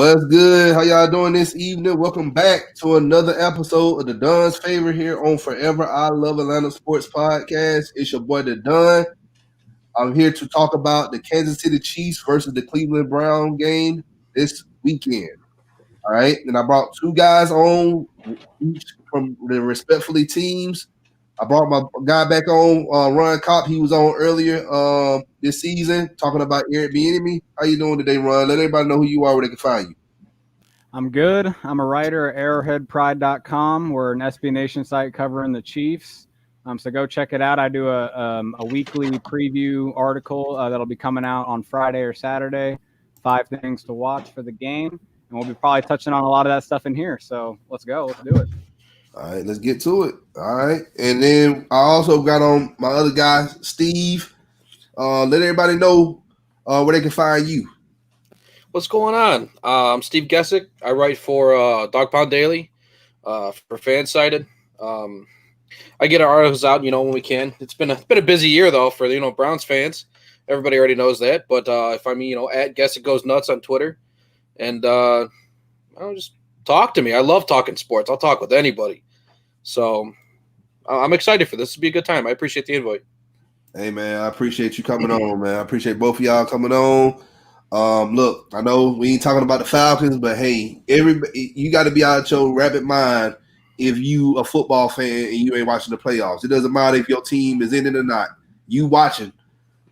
What's good? How y'all doing this evening? Welcome back to another episode of the Don's Favorite here on Forever I Love Atlanta Sports Podcast. It's your boy, the Don. I'm here to talk about the Kansas City Chiefs versus the Cleveland Brown game this weekend. All right. And I brought two guys on, each from the respectfully teams. I brought my guy back on, Ron Kopp. He was on earlier this season talking about Eric Bieniemy. How you doing today, Ron? Let everybody know who you are, where they can find you. I'm good. I'm a writer at arrowheadpride.com. We're an SB Nation site covering the Chiefs. So go check it out. I do a weekly preview article that'll be coming out on Friday or Saturday. 5 things to watch for the game. And we'll be probably touching on a lot of that stuff in here. So let's go. Let's do it. All right, let's get to it. All right. And then I also got on my other guy, Steve. Let everybody know where they can find you. What's going on? I'm Steve Gessic. I write for Dawg Pound Daily for Fansided. I get our articles out, when we can. It's been a busy year though for Browns fans. Everybody already knows that. But if I'm at Gessic Goes Nuts on Twitter, and just talk to me. I love talking sports. I'll talk with anybody. So I'm excited for this. This will be a good time. I appreciate the invite. Hey man, I appreciate you coming on, man. I appreciate both of y'all coming on. Look, I know we ain't talking about the Falcons, but hey, you got to be out your rabbit mind if you a football fan and you ain't watching the playoffs. It doesn't matter if your team is in it or not. You watching.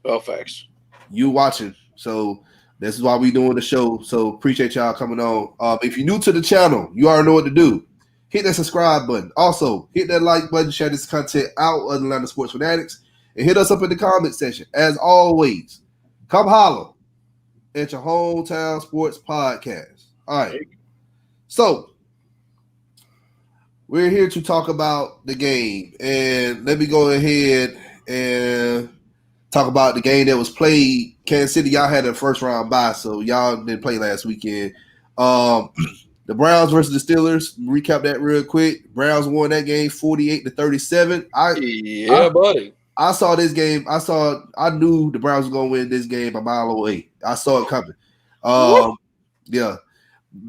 Well, facts. You watching. So this is why we doing the show. So appreciate y'all coming on. If you're new to the channel, you already know what to do. Hit that subscribe button. Also, hit that like button. Share this content out of Atlanta Sports Fanatics. And hit us up in the comment section. As always, come holler at your hometown sports podcast. All right. So we're here to talk about the game. And let me go ahead and talk about the game that was played. Kansas City, y'all had a first round bye, so y'all didn't play last weekend. The Browns versus the Steelers. Recap that real quick. Browns won that game 48-37. Buddy. I saw this game. I knew the Browns were gonna win this game a mile away. I saw it coming. Yeah.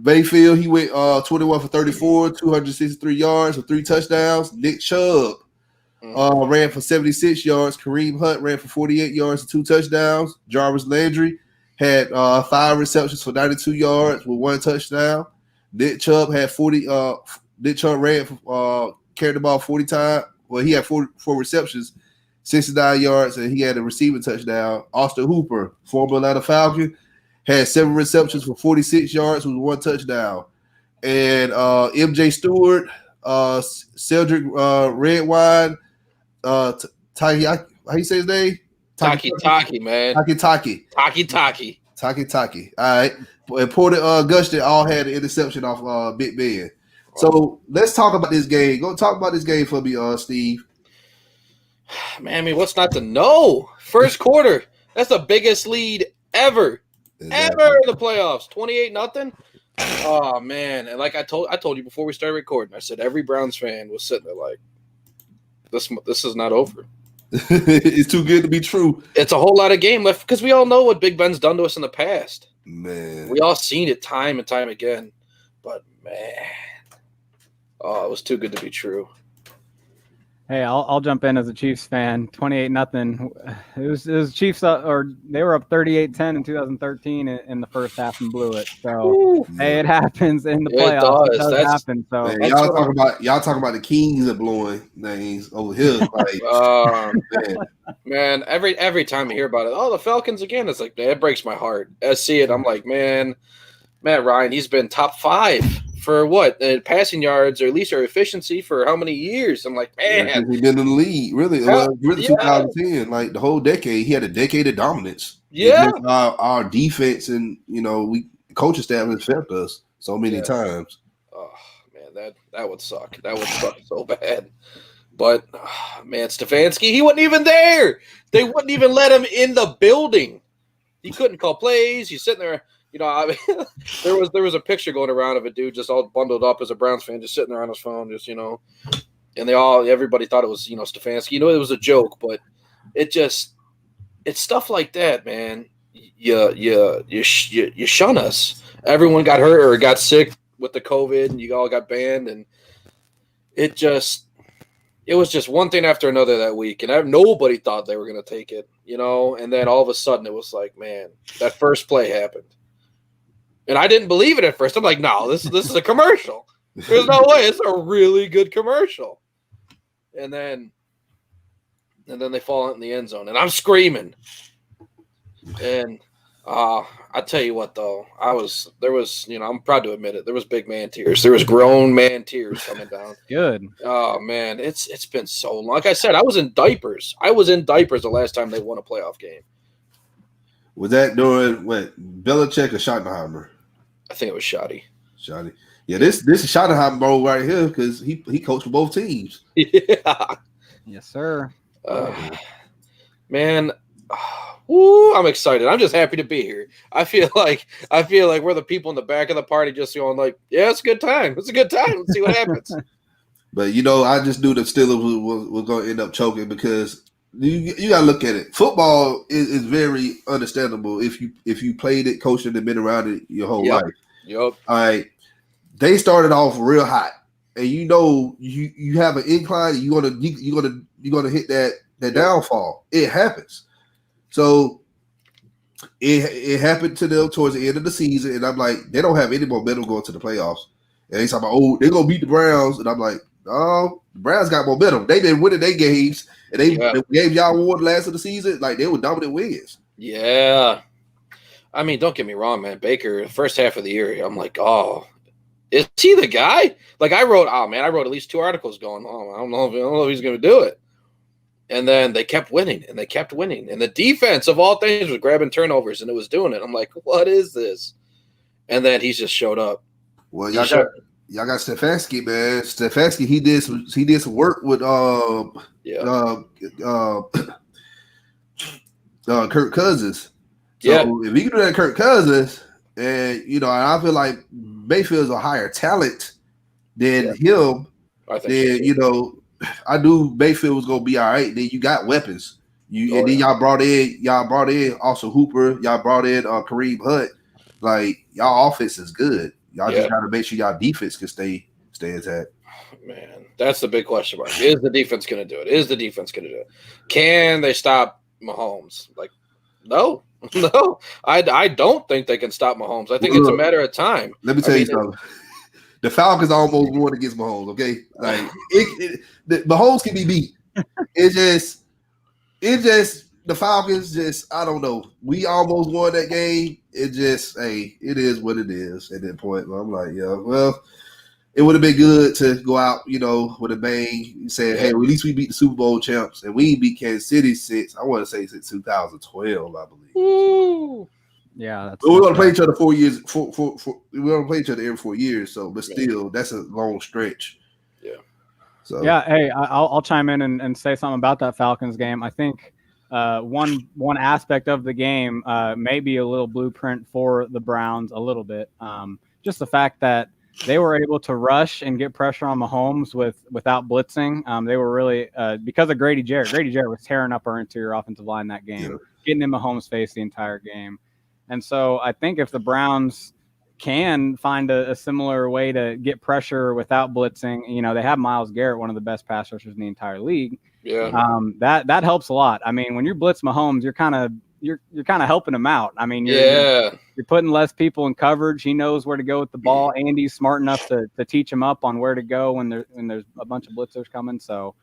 Bayfield, he went 21 for 34, 263 yards with 3 touchdowns. Nick Chubb ran for 76 yards. Kareem Hunt ran for 48 yards and 2 touchdowns. Jarvis Landry had 5 receptions for 92 yards with 1 touchdown. Nick Chubb had 40. Nick Chubb ran carried the ball 40 times. Well, he had 4 receptions, 69 yards, and he had a receiving touchdown. Austin Hooper, former Atlanta Falcon, had 7 receptions for 46 yards with 1 touchdown. And MJ Stewart, Cedric Redwine, Taki, how you say his name? Taki, man. Taki. All right. And Porter Gustin all had an interception off Big Ben. So let's talk about this game. Go talk about this game for me, Steve. Man, what's not to know? First quarter. That's the biggest lead ever. Exactly. Ever in the playoffs. 28-0. Oh man. And like I told you before we started recording, I said every Browns fan was sitting there like, this is not over. It's too good to be true. It's a whole lot of game left because we all know what Big Ben's done to us in the past. Man. We all seen it time and time again. But man. Oh, it was too good to be true. Hey, I'll jump in as a Chiefs fan. 28-0. It was Chiefs they were up 38-10 in 2013 in the first half and blew it. So hey, it happens in the playoffs. It does happen. So man, y'all talking about the Kings are blowing names over here. Like, man, every time I hear about it, the Falcons again. It's like, man, it breaks my heart. I see it. I'm like, man, Matt Ryan, he's been top 5. For what? Passing yards or at least our efficiency for how many years? I'm like, man. He's been in the league, really. Really 2010, like the whole decade. He had a decade of dominance. Yeah. Our defense and, we coaching staff has failed us so many times. Oh, man, that would suck. That would suck so bad. But, man, Stefanski, he wasn't even there. They wouldn't even let him in the building. He couldn't call plays. He's sitting there. There was a picture going around of a dude just all bundled up as a Browns fan, just sitting there on his phone, and everybody thought it was, Stefanski. It was a joke, but it's stuff like that, man. you shun us. Everyone got hurt or got sick with the COVID, and you all got banned, and it was just one thing after another that week, and nobody thought they were going to take it, and then all of a sudden it was like, man, that first play happened. And I didn't believe it at first. I'm like, no, this is a commercial. There's no way. It's a really good commercial. And then they fall out in the end zone, and I'm screaming. And I tell you what, though, there was, I'm proud to admit it. There was big man tears. There was grown man tears coming down. Good. Oh man, it's been so long. Like I said, I was in diapers. The last time they won a playoff game. Was that during what, Belichick or Schottenheimer? I think it was Shoddy. Yeah, this is Schottenheimer right here because he coached for both teams. Yeah. Yes, sir. Man, I'm excited. I'm just happy to be here. I feel like we're the people in the back of the party just going like, yeah, it's a good time. It's a good time. Let's see what happens. But I just knew the Steelers was going to end up choking because you got to look at it. Football is very understandable if you played it, coached it, and been around it your whole life. Yep. All right. They started off real hot, and you have an incline. You're gonna hit that downfall. It happens. So it happened to them towards the end of the season, and I'm like, they don't have any momentum going to the playoffs. And they talking about, they're gonna beat the Browns, and I'm like, oh, the Browns got momentum. They've been winning their games, and they gave y'all award last of the season. Like, they were dominant wins. Yeah. I mean, don't get me wrong, man. Baker, first half of the year, I'm like, oh, is he the guy? Like, I wrote at least 2 articles going, I don't know if he's going to do it. And then they kept winning, and the defense of all things was grabbing turnovers, and it was doing it. I'm like, what is this? And then he's just showed up. Well, y'all got Stefanski, man. Stefanski, he did some work with Kirk Cousins. So if he can do that, Kirk Cousins, and I feel like Mayfield's a higher talent than him. Then I knew Mayfield was gonna be all right. Then you got weapons. Then y'all brought in also Hooper. Y'all brought in Kareem Hunt. Like, y'all offense is good. Y'all just gotta make sure y'all defense can stay intact. Man, that's the big question mark. Is the defense gonna do it? Can they stop Mahomes? Like, no. No, I don't think they can stop Mahomes. I think it's a matter of time. Let me tell you something. The Falcons almost won against Mahomes. Okay, like Mahomes can be beat. It's just the Falcons. Just, I don't know. We almost won that game. It just, it is what it is at that point. I'm like, yeah, well, it would have been good to go out, with a bang, saying, hey, well, at least we beat the Super Bowl champs, and we ain't beat Kansas City since 2012, I believe. Ooh. Yeah, we're gonna play each other 4 years. We're gonna play each other every 4 years. So, but still, that's a long stretch. Yeah. So yeah, hey, I'll chime in and say something about that Falcons game. I think one aspect of the game may be a little blueprint for the Browns a little bit. Just the fact that they were able to rush and get pressure on Mahomes without blitzing. They were really because of Grady Jarrett. Grady Jarrett was tearing up our interior offensive line that game, getting in Mahomes' face the entire game. And so I think if the Browns can find a similar way to get pressure without blitzing, they have Myles Garrett, one of the best pass rushers in the entire league. Yeah. That helps a lot. I mean, when you blitz Mahomes, you're kind of helping him out. I mean, you're putting less people in coverage. He knows where to go with the ball. Andy's smart enough to teach him up on where to go when there's a bunch of blitzers coming. So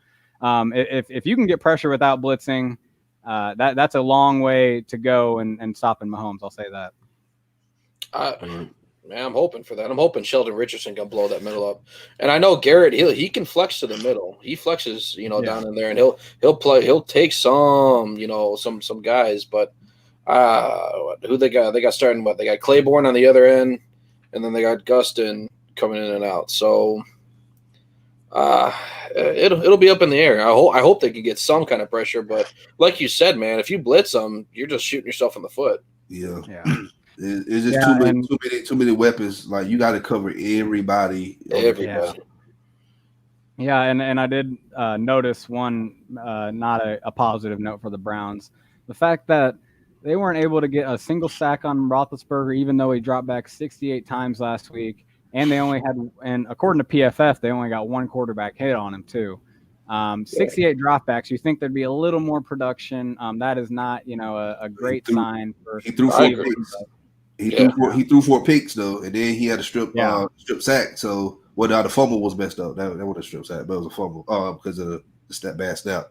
if you can get pressure without blitzing, that's a long way to go and stopping Mahomes. I'll say that. Man, I'm hoping for that. I'm hoping Sheldon Richardson can blow that middle up. And I know Garrett, he can flex to the middle. He flexes, down in there, and he'll play. He'll take some guys. But who they got? They got starting what? They got Claiborne on the other end, and then they got Gustin coming in and out. So it'll be up in the air. I hope they can get some kind of pressure. But like you said, man, if you blitz them, you're just shooting yourself in the foot. Yeah. It's just too many weapons. Like, you got to cover everybody. Yeah, and I did notice one, not a positive note for the Browns. The fact that they weren't able to get a single sack on Roethlisberger, even though he dropped back 68 times last week. And they only had, and according to PFF, they only got one quarterback hit on him too. 68 dropbacks. You think there'd be a little more production? That is not, a great sign for. He threw 4 picks. He threw 4 picks though, and then he had a strip sack. So the fumble was messed up. That wasn't a strip sack, but it was a fumble because of the bad snap.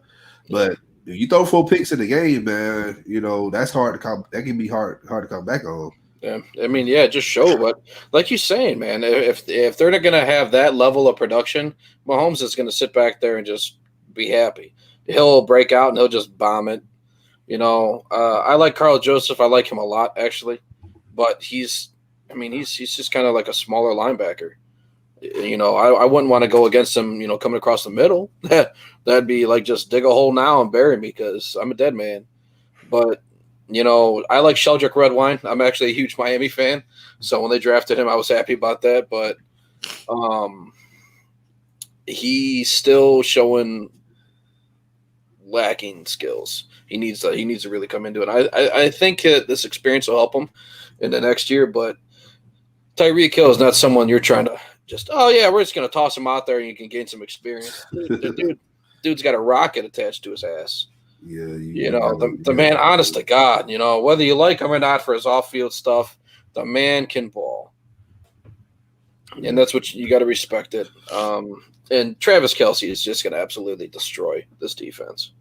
But if you throw 4 picks in the game, man, that's hard to come. That can be hard to come back on. Yeah, I mean, just show. But like you're saying, man, if they're not going to have that level of production, Mahomes is going to sit back there and just be happy. He'll break out and he'll just bomb it. I like Carl Joseph. I like him a lot, actually. But he's just kind of like a smaller linebacker. I wouldn't want to go against him, coming across the middle. That'd be like just dig a hole now and bury me because I'm a dead man. But I like Sheldrick Redwine. I'm actually a huge Miami fan. So when they drafted him, I was happy about that. But he's still showing lacking skills. He needs to really come into it. I think this experience will help him in the next year. But Tyreek Hill is not someone you're trying to just, we're just going to toss him out there and you can gain some experience. Dude's got a rocket attached to his ass. Yeah, the man, honest to God, whether you like him or not for his off-field stuff, the man can ball, and that's what you got to respect it. And Travis Kelce is just going to absolutely destroy this defense.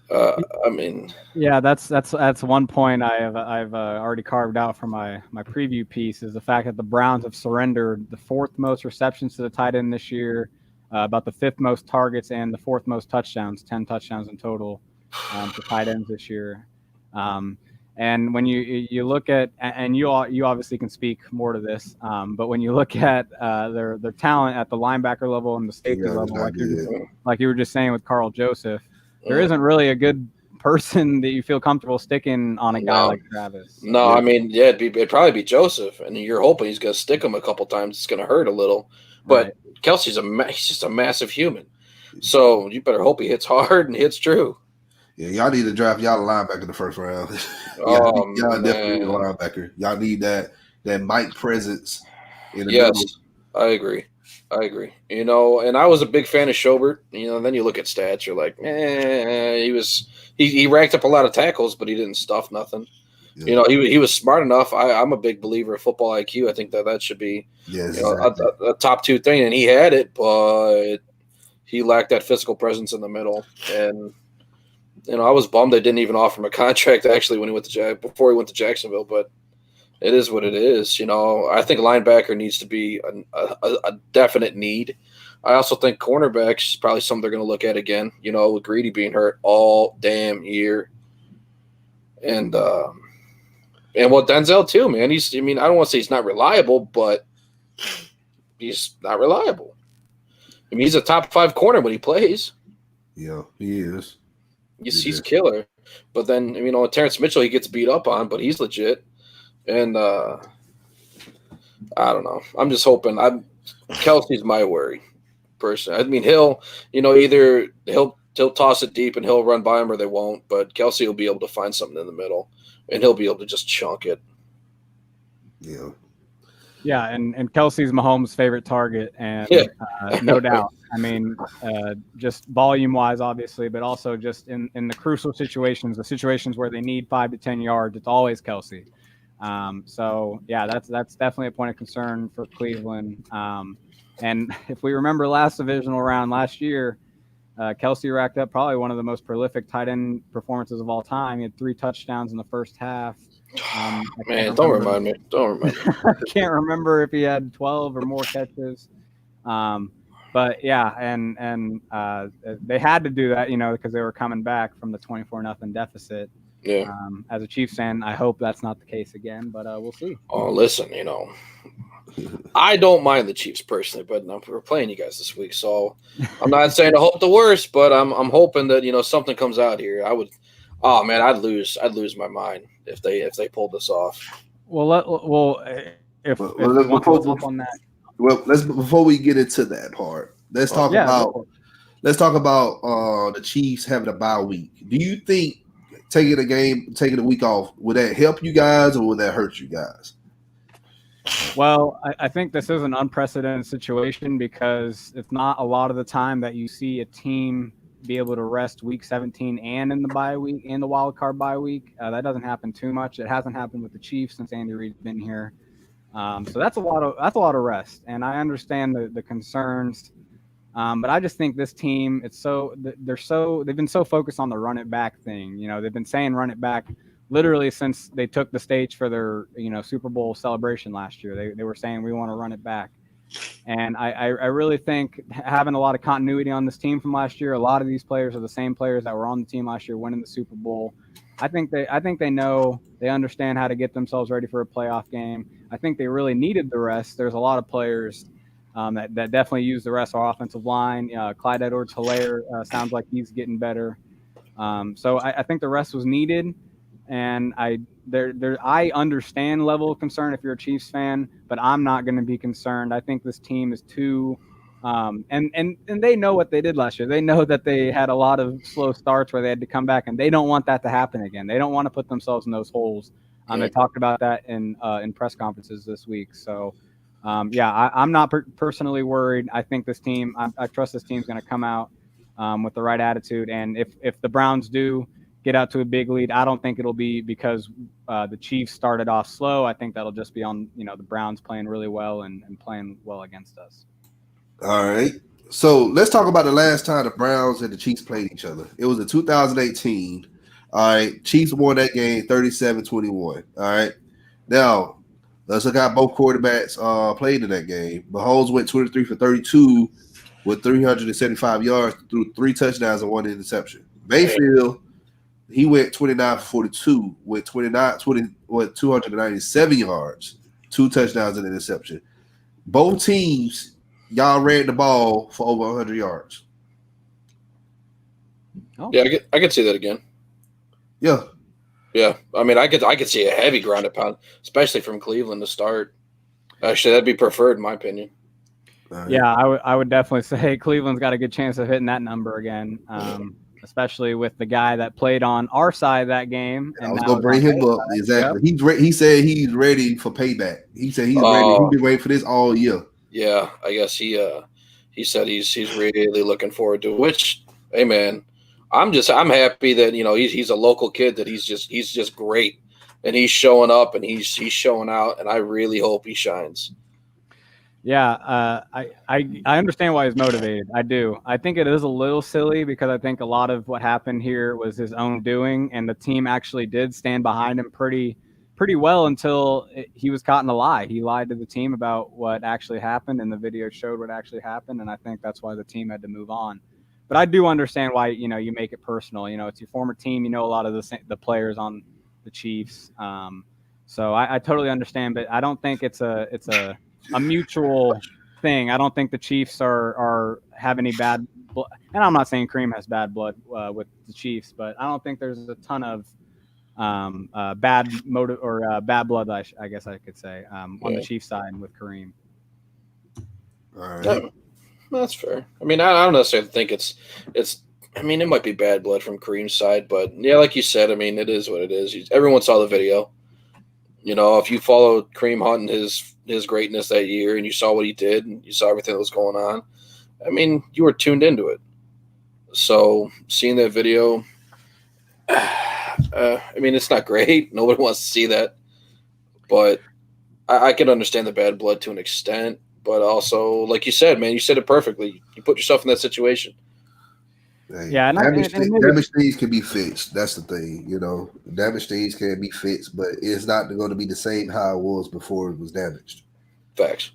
That's one point I've already carved out for my preview piece is the fact that the Browns have surrendered the 4th most receptions to the tight end this year. About the 5th most targets and the 4th most touchdowns, 10 touchdowns in total for tight ends this year. And when you look at, and you obviously can speak more to this, but when you look at their talent at the linebacker level and the safety level, like you were just saying with Carl Joseph, there isn't really a good person that you feel comfortable sticking on a guy like Travis. No, it'd probably be Joseph, and you're hoping he's going to stick him a couple times. It's going to hurt a little, but. Right. Kelsey's he's just a massive human, so you better hope he hits hard and hits true. Yeah, y'all need to draft y'all a linebacker in the 1st round. y'all definitely need a linebacker. Y'all need that Mike presence. In the middle. I agree. And I was a big fan of Schobert. Then you look at stats, you're like, he racked up a lot of tackles, but he didn't stuff nothing. Yeah. He was smart enough. I'm a big believer of football IQ. I think that should be a top 2 thing, and he had it, but he lacked that physical presence in the middle. And I was bummed they didn't even offer him a contract actually before he went to Jacksonville. But it is what it is. I think linebacker needs to be a definite need. I also think cornerback is probably something they're going to look at again. With Greedy being hurt all damn year, and Denzel too, man. I don't want to say he's not reliable, but he's not reliable. He's a top 5 corner when he plays. Yeah, he is. He's killer. But then, Terrence Mitchell, he gets beat up on, but he's legit. And I don't know. I'm just hoping. Kelsey's my worry, personally. He'll, either he'll toss it deep and he'll run by him or they won't. But Kelsey will be able to find something in the middle. And he'll be able to just chunk it. Yeah. Yeah, and Kelsey's Mahomes' favorite target, and no doubt. Just volume-wise, obviously, but also just in the crucial situations, the situations where they need 5 to 10 yards, it's always Kelsey. That's definitely a point of concern for Cleveland. And if we remember last divisional round last year, Kelsey racked up probably one of the most prolific tight end performances of all time. He had 3 touchdowns in the first half. Don't remind me. I can't remember if he had 12 or more catches. But yeah, and they had to do that, because they were coming back from the 24-0 deficit. Yeah. As a Chiefs fan, I hope that's not the case again, but we'll see. Oh, listen, I don't mind the Chiefs personally, but we're playing you guys this week, so I'm not saying I hope the worst, but I'm hoping that something comes out here. I'd lose my mind if they pulled this off. Before we get into that part, let's talk about the Chiefs having a bye week. Do you think taking a week off, would that help you guys or would that hurt you guys? Well, I think this is an unprecedented situation because it's not a lot of the time that you see a team be able to rest week 17 and in the bye week and the wild card bye week. That doesn't happen too much. It hasn't happened with the Chiefs since Andy Reid's been here. So that's a lot of rest, and I understand the concerns. But I just think this team, they've been so focused on the run it back thing. You know, they've been saying run it back literally since they took the stage for their, Super Bowl celebration last year. They were saying we want to run it back. And I really think having a lot of continuity on this team from last year, a lot of these players are the same players that were on the team last year winning the Super Bowl. I think they know, they understand how to get themselves ready for a playoff game. I think they really needed the rest. There's a lot of players that definitely use the rest of our offensive line. Clyde Edwards-Helaire sounds like he's getting better. So I think the rest was needed. And I understand level of concern if you're a Chiefs fan, but I'm not going to be concerned. I think this team is too and they know what they did last year. They know that they had a lot of slow starts where they had to come back, and they don't want that to happen again. They don't want to put themselves in those holes. They talked about that in press conferences this week. So, I'm not personally worried. I think this team, I trust this team's going to come out with the right attitude. And if the Browns do get out to a big lead, I don't think it'll be because the Chiefs started off slow. I think that'll just be on, the Browns playing really well and playing well against us. All right. So let's talk about the last time the Browns and the Chiefs played each other. It was in 2018. All right. Chiefs won that game 37-21. All right. Now, let's look how both quarterbacks played in that game. Mahomes went 23 for 32 with 375 yards, threw 3 touchdowns and 1 interception. Mayfield, he went 29 for 42 with 297 yards, 2 touchdowns and an interception. Both teams, y'all ran the ball for over 100 yards. Oh. Yeah, I could see that again. Yeah. Yeah. I mean, I could see a heavy ground and pound, especially from Cleveland to start. Actually, that'd be preferred in my opinion. Right. Yeah, I would definitely say Cleveland's got a good chance of hitting that number again. Especially with the guy that played on our side of that game. And I was going to bring him up. Exactly. Yep. He said he's ready for payback. He said he's ready. He's been waiting for this all year. Yeah, I guess he said he's really looking forward to it, which, hey, man, I'm happy that, he's a local kid, that he's just great. And he's showing up and he's showing out, and I really hope he shines. Yeah, I understand why he's motivated. I do. I think it is a little silly because I think a lot of what happened here was his own doing, and the team actually did stand behind him pretty well until he was caught in a lie. He lied to the team about what actually happened, and the video showed what actually happened, and I think that's why the team had to move on. But I do understand why you make it personal. It's your former team. A lot of the players on the Chiefs. So I totally understand, but I don't think it's a mutual thing. I don't think the Chiefs have any bad blood. And I'm not saying Kareem has bad blood with the Chiefs, but I don't think there's a ton of bad motive or bad blood, I guess I could say, on the Chiefs side with Kareem. All right. Yeah, that's fair. I mean, I don't necessarily think it's. I mean, it might be bad blood from Kareem's side, but yeah, like you said, I mean, it is what it is. Everyone saw the video. If you followed Kareem Hunt and his greatness that year, and you saw what he did, and you saw everything that was going on, I mean, you were tuned into it. So seeing that video, I mean, it's not great. Nobody wants to see that, but I can understand the bad blood to an extent. But also, like you said, man, you said it perfectly. You put yourself in that situation. Yeah, damage things can be fixed. That's the thing, Damage things can be fixed, but it's not going to be the same how it was before it was damaged. Facts.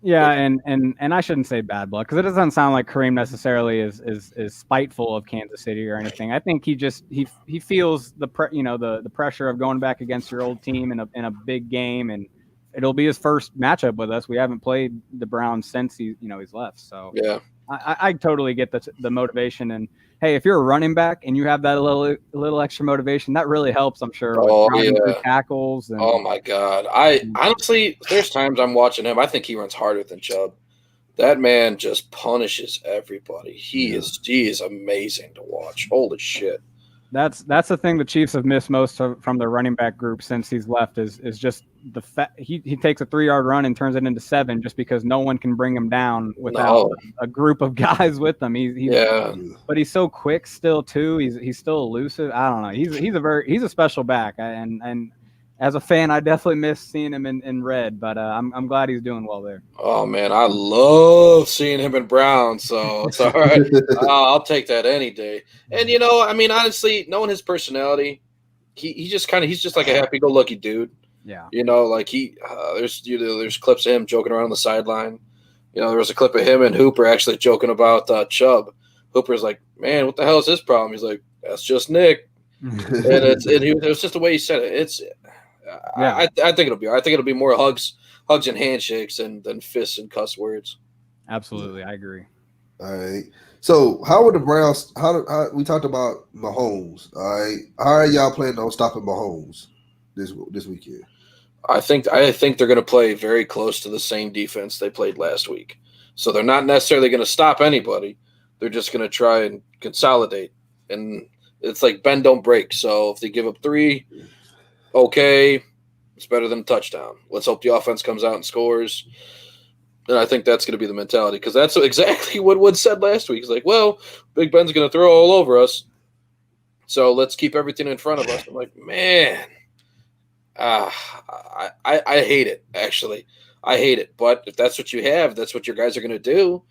Yeah, and I shouldn't say bad blood because it doesn't sound like Kareem necessarily is spiteful of Kansas City or anything. I think he feels the pressure of going back against your old team in a big game, and it'll be his first matchup with us. We haven't played the Browns since he's left, so yeah. I totally get the motivation, and hey, if you're a running back and you have that little extra motivation, that really helps, I'm sure. With tackles. And, oh my God, I honestly, there's times I'm watching him. I think he runs harder than Chubb. That man just punishes everybody. He is amazing to watch. Holy shit. That's the thing the Chiefs have missed most from their running back group since he's left is just the fact he takes a 3-yard run and turns it into 7 just because no one can bring him down without a group of guys with him. But he's so quick still too. He's still elusive. I don't know. He's a special back, and as a fan, I definitely miss seeing him in red. But I'm glad he's doing well there. Oh man, I love seeing him in brown. So it's all right. I'll take that any day. And I mean, honestly, knowing his personality, he's just like a happy-go-lucky dude. Yeah. Like there's clips of him joking around on the sideline. There was a clip of him and Hooper actually joking about Chubb. Hooper's like, man, what the hell is his problem? He's like, that's just Nick. And it was just the way he said it. I think it'll be. I think it'll be more hugs and handshakes than fists and cuss words. Absolutely, I agree. All right. So, how are the Browns? How we talked about Mahomes? All right. How are y'all planning on stopping Mahomes this weekend? I think they're going to play very close to the same defense they played last week. So they're not necessarily going to stop anybody. They're just going to try and consolidate. And it's like bend don't break. So if they give up 3. Okay, it's better than a touchdown. Let's hope the offense comes out and scores. And I think that's going to be the mentality because that's exactly what Wood said last week. He's like, well, Big Ben's going to throw all over us, so let's keep everything in front of us. I'm like, man, I hate it, actually. I hate it. But if that's what you have, that's what your guys are going to do.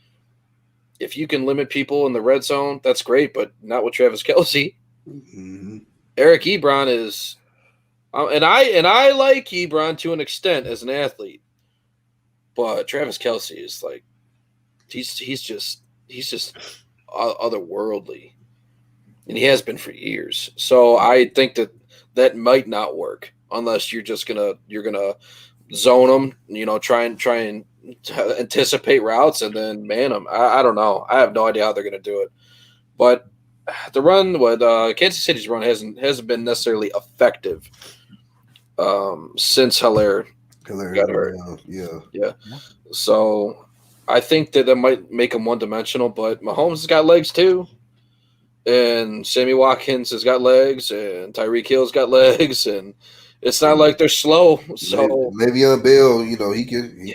If you can limit people in the red zone, that's great, but not with Travis Kelce. Mm-hmm. Eric Ebron is – and I like Ebron to an extent as an athlete, but Travis Kelce is like he's just otherworldly, and he has been for years. So I think that might not work unless you're gonna zone them, try and anticipate routes and then man them. I don't know. I have no idea how they're gonna do it, but the run with Kansas City's run hasn't been necessarily effective. Since Hilaire got hurt. Yeah. So I think that might make him one-dimensional, but Mahomes has got legs too. And Sammy Watkins has got legs, and Tyreek Hill's got legs, and it's not like they're slow. So Le'Veon Bell, he can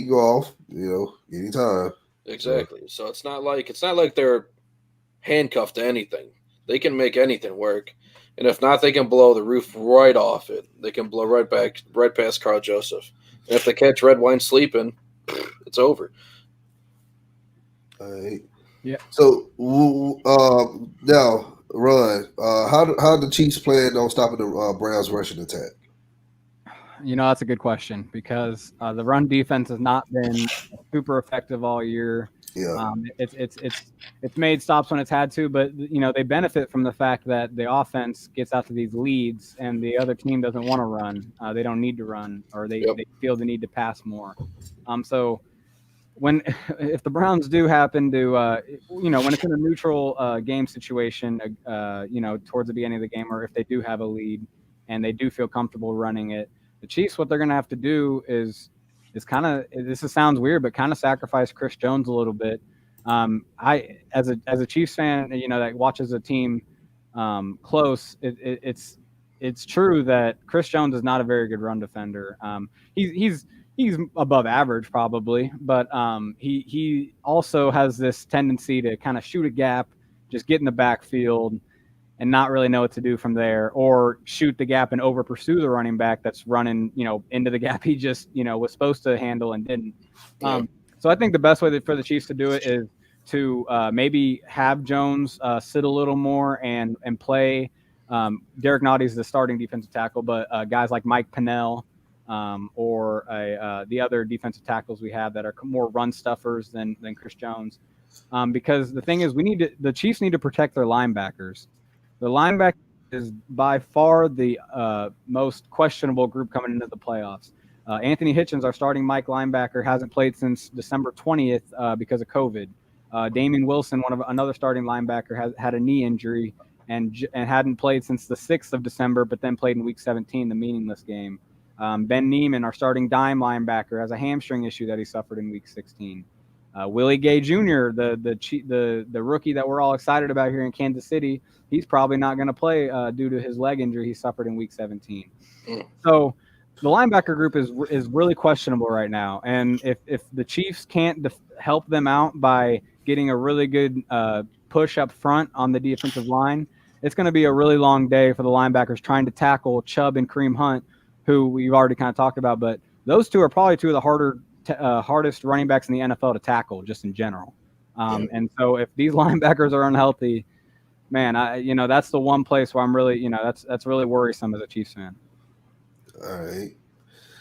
go off, anytime. Exactly. So it's not like they're handcuffed to anything. They can make anything work. And if not, they can blow the roof right off it. They can blow right past Carl Joseph. And if they catch Red Wine sleeping, it's over. All right. Yeah. So now, Ron, how the Chiefs plan on stopping the Browns' rushing attack? That's a good question because the run defense has not been super effective all year. Yeah. It's made stops when it's had to, but they benefit from the fact that the offense gets out to these leads and the other team doesn't want to run. They don't need to run, or they feel the need to pass more. So if the Browns do happen to when it's in a neutral game situation, towards the beginning of the game, or if they do have a lead and they do feel comfortable running it, the Chiefs, what they're going to have to do is sounds weird, but kind of sacrifice Chris Jones a little bit. I as a Chiefs fan, that watches a team close, it's true that Chris Jones is not a very good run defender. He's above average probably, but he also has this tendency to kind of shoot a gap, just get in the backfield and not really know what to do from there, or shoot the gap and over pursue the running back that's running, into the gap he just, was supposed to handle and didn't. So I think the best way for the Chiefs to do it is to maybe have Jones sit a little more and play. Derek Notty's the starting defensive tackle, but guys like Mike Pennell or the other defensive tackles we have that are more run stuffers than Chris Jones. Because the thing is, the Chiefs need to protect their linebackers. The linebacker is by far the most questionable group coming into the playoffs. Anthony Hitchens, our starting Mike linebacker, hasn't played since December 20th because of COVID. Damian Wilson, another starting linebacker, has had a knee injury and hadn't played since the 6th of December, but then played in Week 17, the meaningless game. Ben Neiman, our starting dime linebacker, has a hamstring issue that he suffered in Week 16. Willie Gay Jr., the rookie that we're all excited about here in Kansas City, he's probably not going to play due to his leg injury he suffered in Week 17. So the linebacker group is really questionable right now, and if the Chiefs can't help them out by getting a really good push up front on the defensive line, it's going to be a really long day for the linebackers trying to tackle Chubb and Kareem Hunt, who we've already kind of talked about. But those two are probably two of the hardest running backs in the NFL to tackle, just in general. And so if these linebackers are unhealthy, man, that's the one place where I'm really, that's really worrisome as a Chiefs fan. All right.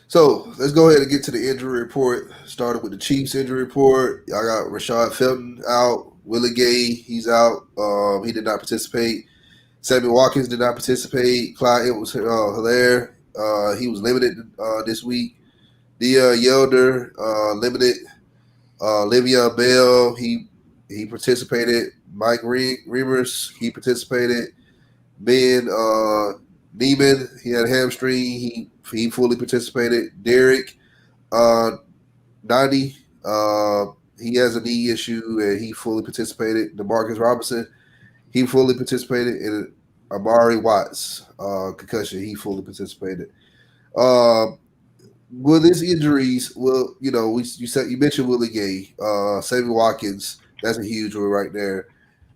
So let's go ahead and get to the injury report. Started with the Chiefs injury report. Y'all got Rashad Felton out. Willie Gay, he's out. He did not participate. Sammy Watkins did not participate. Clyde Edwards-Helaire, he was limited this week. Dia Yelder, limited. Le'Veon Bell, he participated. Mike Reimers, he participated. Ben Neiman, he had a hamstring. He fully participated. Derek Nani, he has a knee issue and he fully participated. DeMarcus Robinson, he fully participated. And Amari Watts, concussion, he fully participated. Well, these injuries, you mentioned Willie Gay, Sammy Watkins, that's a huge one right there.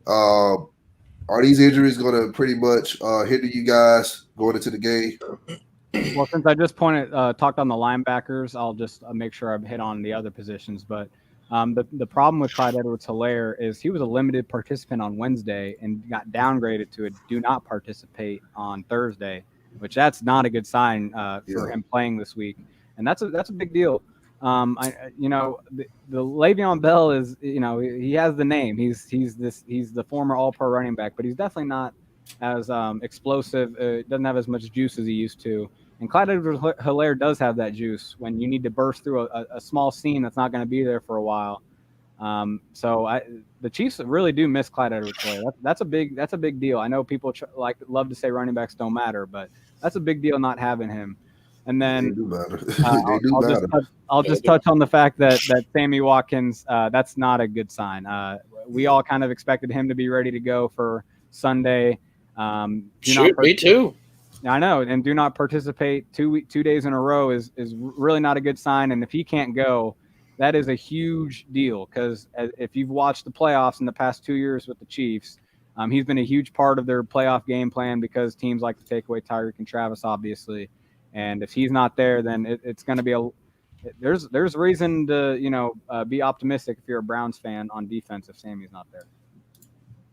Are these injuries going to pretty much hinder you guys going into the game? Well, since I just talked on the linebackers, I'll just make sure I've hit on the other positions. But the problem with Clyde Edwards-Helaire is he was a limited participant on Wednesday and got downgraded to a do not participate on Thursday, which that's not a good sign for him playing this week. And that's a big deal. The Le'Veon Bell is, he has the name. He's the former All-Pro running back, but he's definitely not as explosive. Doesn't have as much juice as he used to. And Clyde Edwards-Helaire does have that juice when you need to burst through a small seam that's not going to be there for a while. The Chiefs really do miss Clyde Edwards-Helaire. That's a big deal. I know people love to say running backs don't matter, but that's a big deal not having him. And then I'll just touch on the fact that Sammy Watkins, that's not a good sign. We all kind of expected him to be ready to go for Sunday. Me too. I know, and do not participate 2 days in a row is really not a good sign. And if he can't go, that is a huge deal because if you've watched the playoffs in the past 2 years with the Chiefs, he's been a huge part of their playoff game plan because teams like to take away Tyreek and Travis, obviously. And if he's not there, then it's going to be there's reason to be optimistic if you're a Browns fan on defense if Sammy's not there.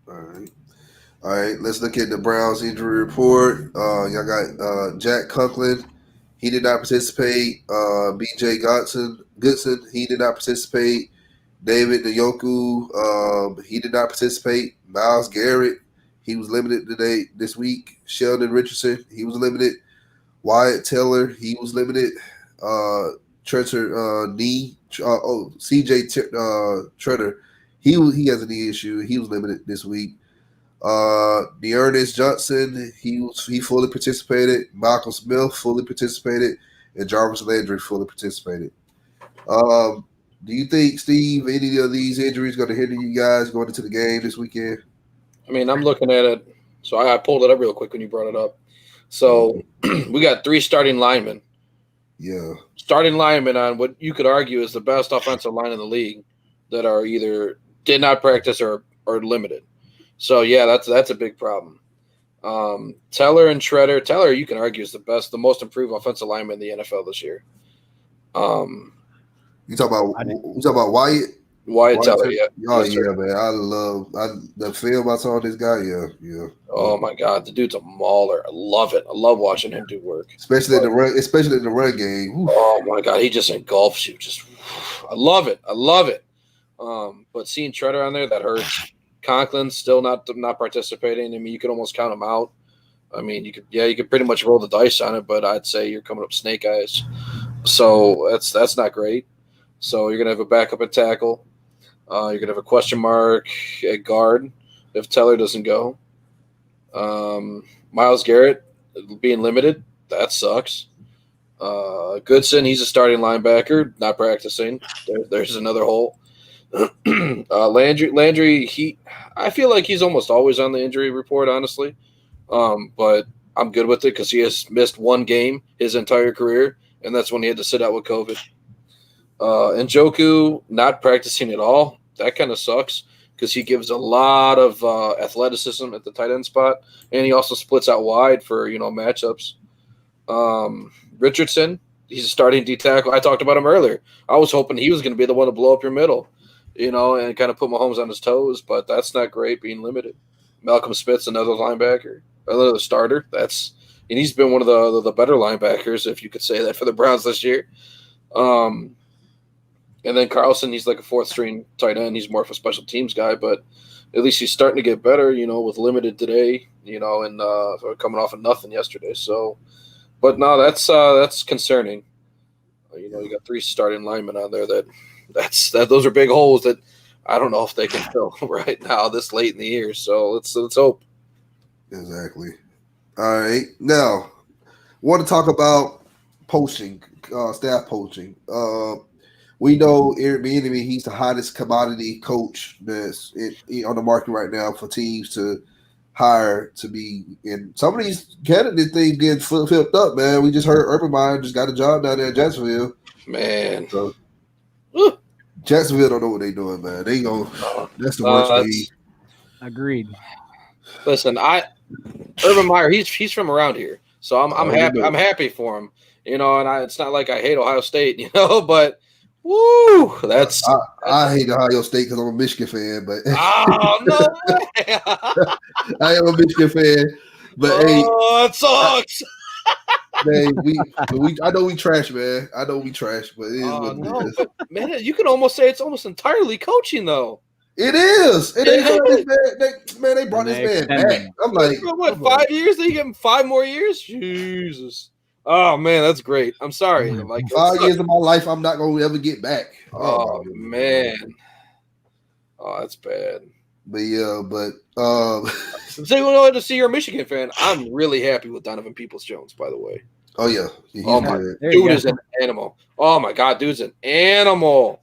All right. Let's look at the Browns injury report. Y'all got Jack Conklin. He did not participate. B.J. Goodson, he did not participate. David Njoku, he did not participate. Myles Garrett, he was limited this week. Sheldon Richardson, he was limited. Wyatt Teller, he was limited. C.J. Treader, he has a knee issue. He was limited this week. Dearness Johnson, he fully participated. Malcolm Smith fully participated, and Jarvis Landry fully participated. Do you think, Steve, any of these injuries going to hinder you guys going into the game this weekend? I mean, I'm looking at it. So I pulled it up real quick when you brought it up. So we got 3 starting linemen. Yeah. Starting linemen on what you could argue is the best offensive line in the league that are either did not practice or limited. So, yeah, that's a big problem. Teller and Shredder. Teller, you can argue, is the most improved offensive lineman in the NFL this year. You talk about Wyatt? Wyatt Teller, yeah. Oh, yes, yeah, man. I love the film I saw this guy. Yeah. Oh, my God. The dude's a mauler. I love it. I love watching him do work. Especially in the run game. Oof. Oh, my God. He just engulfs you. I love it. But seeing Treader on there, that hurts. Conklin's still not participating. I mean, you could almost count him out. I mean, you could pretty much roll the dice on it, but I'd say you're coming up snake eyes. So that's not great. So you're going to have a backup at tackle. You're going to have a question mark at guard if Teller doesn't go. Myles Garrett being limited, that sucks. Goodson, he's a starting linebacker, not practicing. There's another hole. Landry, I feel like he's almost always on the injury report, honestly. But I'm good with it because he has missed one game his entire career, and that's when he had to sit out with COVID. Njoku not practicing at all. That kind of sucks because he gives a lot of athleticism at the tight end spot, and he also splits out wide for matchups. Richardson, he's a starting D tackle. I talked about him earlier. I was hoping he was going to be the one to blow up your middle, and kind of put Mahomes on his toes, but that's not great being limited. Malcolm Smith's another linebacker, another starter. And he's been one of the better linebackers, if you could say that, for the Browns this year. And then Carlson, he's like a fourth string tight end. He's more of a special teams guy, but at least he's starting to get better, with limited today, and coming off of nothing yesterday. So, but no, that's concerning. You got 3 starting linemen on there those are big holes that I don't know if they can fill right now this late in the year. So let's hope. Exactly. All right. Now, want to talk about poaching, staff poaching. We know Eric Bieniemy, he's the hottest commodity coach that's on the market right now for teams to hire to be. And some of these candidate things getting filled up, man. We just heard Urban Meyer just got a job down there in Jacksonville. Man. So, Jacksonville don't know what they're doing, man. That's the worst league. Agreed. Listen, Urban Meyer, he's from around here, so I'm happy. I'm happy for him, and it's not like I hate Ohio State, but woo, I hate Ohio State because I'm a Michigan fan, but oh no, I am a Michigan fan, but it sucks. I know we trash, man. I know we trash, but it is what it is. But, man, you can almost say it's almost entirely coaching, though. It is. And they brought this man back. I'm like, what, 5 years? They give him 5 more years? Jesus. Oh man, that's great. I'm sorry. Like 5 years of my life, I'm not gonna ever get back. Oh man. Oh, that's bad. But yeah, So you wanted to see you're a Michigan fan. I'm really happy with Donovan Peoples-Jones, by the way. Oh yeah. Dude is an animal. Oh my god, dude's an animal.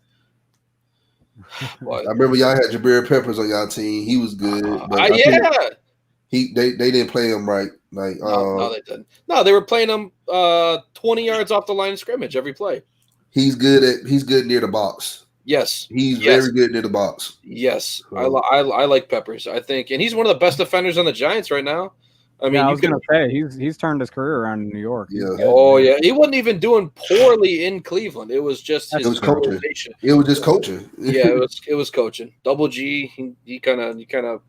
I remember y'all had Jabril Peppers on y'all team. He was good. But they didn't play him right. Like no, they didn't. No, they were playing him 20 yards off the line of scrimmage every play. He's good near the box. Yes, he's very good near the box. Yes, I like Peppers. I think, and he's one of the best defenders on the Giants right now. I mean, I was gonna say he's turned his career around in New York. Yeah. Oh yeah, he wasn't even doing poorly in Cleveland. It was just his coaching. It was just coaching. Yeah, it was coaching. Double G. He kind of.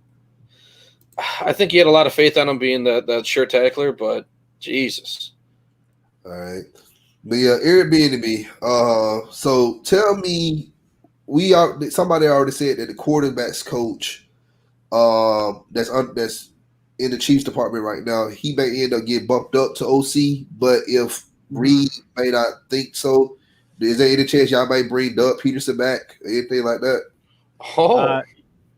I think he had a lot of faith on him being that sure tackler, but Jesus. All right, but yeah, Eric Bieniemy. So tell me, somebody already said that the quarterbacks coach, that's in the Chiefs department right now, he may end up getting bumped up to OC. But if Reed may not think so, is there any chance y'all might bring Doug Peterson back, or anything like that?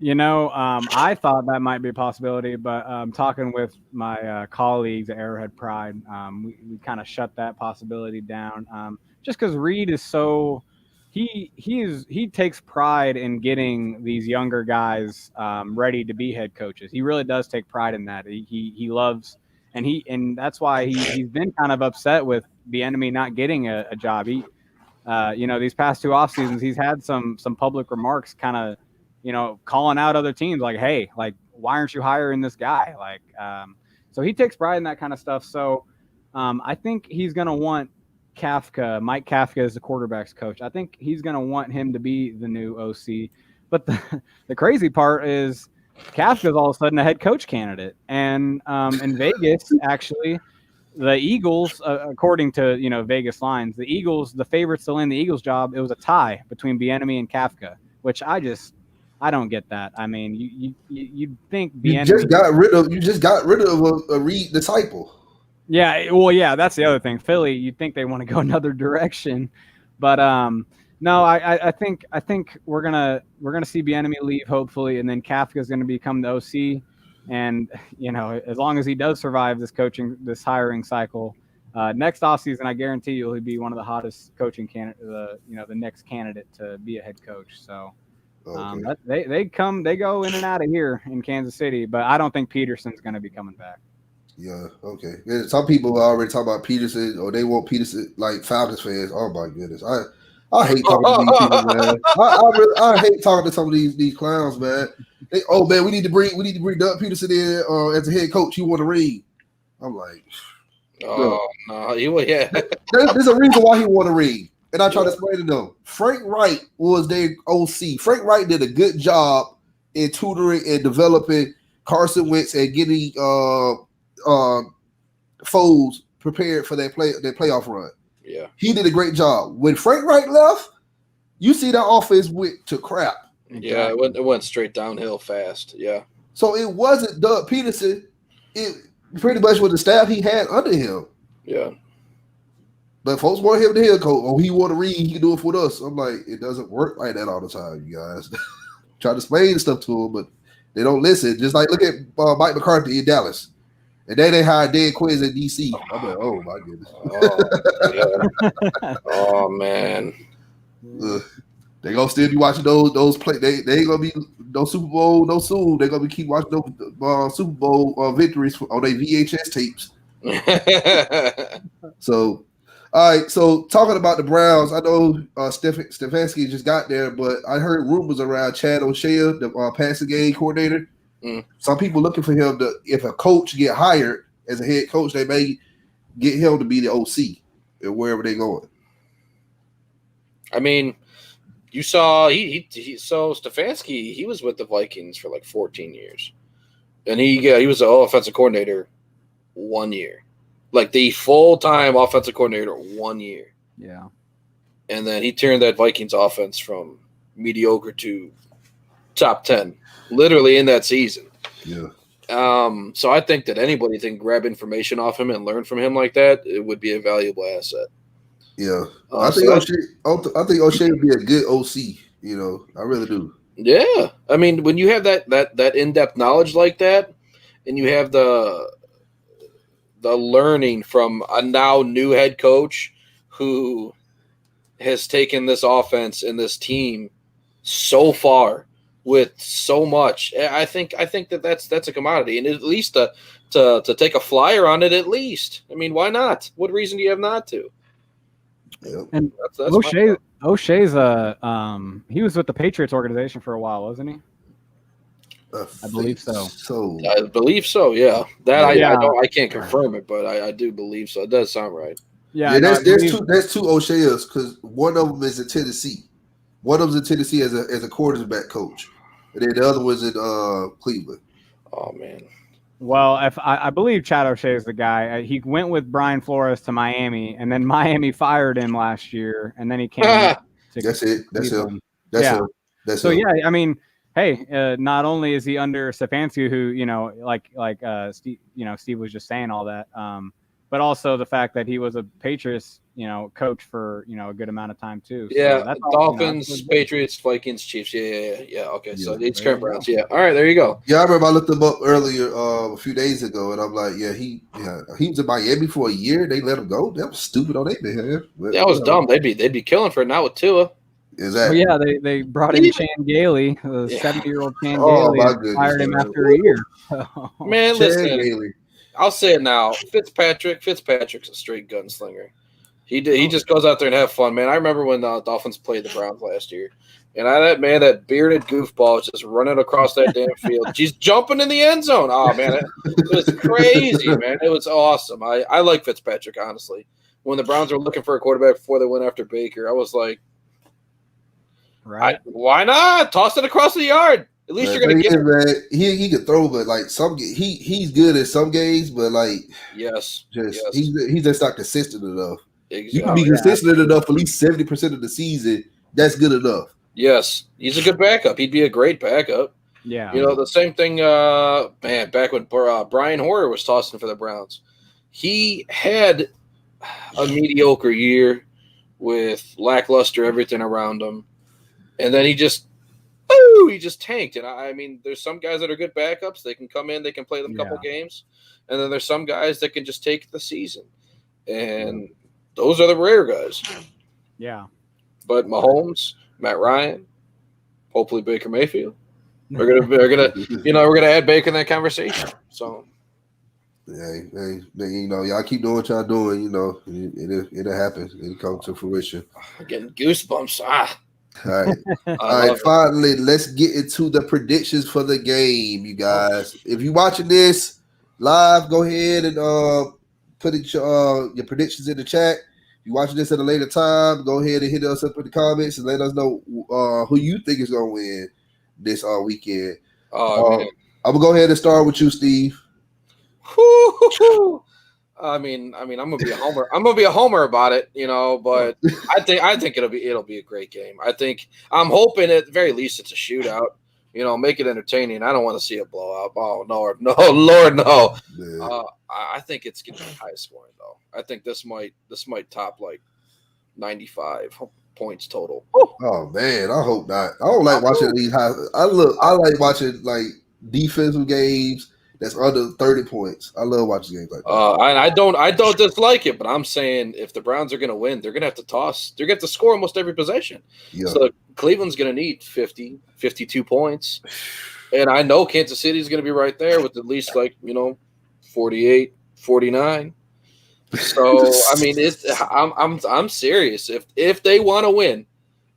I thought that might be a possibility, but talking with my colleagues at Arrowhead Pride, we kind of shut that possibility down. Just because Reed is so he takes pride in getting these younger guys ready to be head coaches. He really does take pride in that. He loves, and that's why he's been kind of upset with Bieniemy not getting a job. These past 2 off seasons, he's had some public remarks, kind of, calling out other teams like, hey, like, why aren't you hiring this guy? Like, so he takes pride in that kind of stuff. So I think he's going to want Mike Kafka is the quarterback's coach. I think he's going to want him to be the new OC. But the crazy part is Kafka is all of a sudden a head coach candidate. And in Vegas, actually, the Eagles, according to Vegas lines, the Eagles, the favorites to land the Eagles job, it was a tie between Bieniemy and Kafka, which I don't get that. I mean, you'd think Bieniemy you just got rid of a Reed disciple. Yeah, well, yeah, that's the other thing. Philly, you'd think they want to go another direction, but no, I think we're gonna see Bieniemy leave hopefully, and then Kafka's gonna become the OC, and as long as he does survive this hiring cycle, next offseason, I guarantee you he'll be one of the hottest coaching candidate, the next candidate to be a head coach. So Okay. They go in and out of here in Kansas City, but I don't think Peterson's going to be coming back. Yeah, okay. Yeah, some people are already talking about Peterson, or they want Peterson, like Falcons fans. Oh my goodness, I hate talking to these people, man. I hate talking to some of these clowns, man. Man, we need to bring Doug Peterson in as a head coach. He want to ring. I'm like, bro, no, yeah. there's a reason why he want to ring, and I try to explain to them. Frank Wright was their OC. Frank Wright did a good job in tutoring and developing Carson Wentz and getting Foles prepared for their playoff run. Yeah, he did a great job. When Frank Wright left, you see that offense went to crap. Yeah, it went straight downhill fast. Yeah. So it wasn't Doug Peterson. It pretty much was the staff he had under him. Yeah. But folks want him to head coach. Oh, he want to read. He can do it for us. I'm like, it doesn't work like that all the time, you guys. Try to explain stuff to them, but they don't listen. Just like look at Mike McCarthy in Dallas. And then they hired Dan Quiz in DC. I'm like, oh my goodness. Oh man. They gonna still be watching those play. They ain't gonna be no Super Bowl no soon. They gonna be keep watching those Super Bowl victories on their VHS tapes. So, all right. So talking about the Browns, I know Stefanski just got there, but I heard rumors around Chad O'Shea, the passing game coordinator. Some people looking for him to, if a coach get hired as a head coach, they may get him to be the OC wherever they going. I mean, you saw so Stefanski, he was with the Vikings for like 14 years, and he was an offensive coordinator 1 year, like the full-time offensive coordinator 1 year. Yeah, and then he turned that Vikings offense from mediocre to top 10. Literally in that season. Yeah. So I think that anybody can grab information off him and learn from him like that, it would be a valuable asset. Yeah. I think O'Shea would be a good OC, I really do. Yeah. I mean, when you have that in-depth knowledge like that, and you have the learning from a now new head coach who has taken this offense and this team so far with so much, I think that's a commodity, and at least to take a flyer on it, at least. I mean, why not? What reason do you have not to? Yep. And that's O'Shea's he was with the Patriots organization for a while, wasn't he? I believe so. I believe so. Yeah, I can't confirm it, but I do believe so. It does sound right. Yeah. There's two O'Shea's because one of them is in Tennessee. One of them's in Tennessee as a quarterback coach. And then the other was in Cleveland. Oh, man. Well, if I believe Chad O'Shea is the guy. He went with Brian Flores to Miami, and then Miami fired him last year, and then he came to That's it. That's him. Yeah, I mean, hey, not only is he under Stefanski, who, like Steve, Steve was just saying all that, but also the fact that he was a Patriots, coach for, a good amount of time too. So yeah, that's Dolphins, Patriots, Vikings, Chiefs. Yeah. Okay, so it's current Browns. Yeah, all right, there you go. Yeah, I remember I looked him up earlier a few days ago, and I'm like, he was in Miami for a year. They let him go. That was stupid on their behalf. That was dumb. They'd be killing for it now with Tua. Exactly. Well, yeah, they brought in Chan Gailey, the 70-year-old Chan Gailey, and fired him after a year. Man, listen. I'll say it now. Fitzpatrick's a straight gunslinger. He just goes out there and have fun, man. I remember when the Dolphins played the Browns last year, and that bearded goofball was just running across that damn field. She's jumping in the end zone. Oh man, it was crazy, man. It was awesome. I like Fitzpatrick, honestly. When the Browns were looking for a quarterback before they went after Baker, I was like, right? Why not toss it across the yard? At least you're gonna get it. Man, he could throw, but like he's good at some games, but like yes, he's just not consistent enough. Exactly. You can be consistent enough at least 70% of the season. That's good enough. Yes, he's a good backup. He'd be a great backup. Yeah, the same thing. Man, back when Brian Hoyer was tossing for the Browns, he had a mediocre year with lackluster everything around him, and then he just tanked. And I mean, there's some guys that are good backups. They can come in, they can play them a couple games, and then there's some guys that can just take the season, and those are the rare guys. Yeah. But Mahomes, Matt Ryan, hopefully Baker Mayfield. We're gonna add Baker in that conversation. So. Hey, y'all keep doing what y'all doing. It'll happen. It'll come to fruition. I'm getting goosebumps. All right. All right. Finally, let's get into the predictions for the game, you guys. If you're watching this live, go ahead and put your predictions in the chat. If you're watching this at a later time, go ahead and hit us up in the comments and let us know who you think is going to win this weekend. Man. I'm gonna go ahead and start with you, Steve. I mean, I'm gonna be a homer. I'm gonna be a homer about it, But I think it'll be a great game. I'm hoping at the very least it's a shootout. Make it entertaining. I don't want to see a blowout. Oh no, Lord, no. I think it's gonna be high scoring though. I think this might top like 95 points total. Oh man, I hope not. I don't like watching these high. I like watching like defensive games that's under 30 points. I love watching games like that. I don't dislike it, but I'm saying if the Browns are going to win, they're going to have to toss. They're going to have to score almost every possession. Yeah. So Cleveland's going to need 50, 52 points. And I know Kansas City's going to be right there with at least 48, 49. So I mean, I'm serious. If they want to win,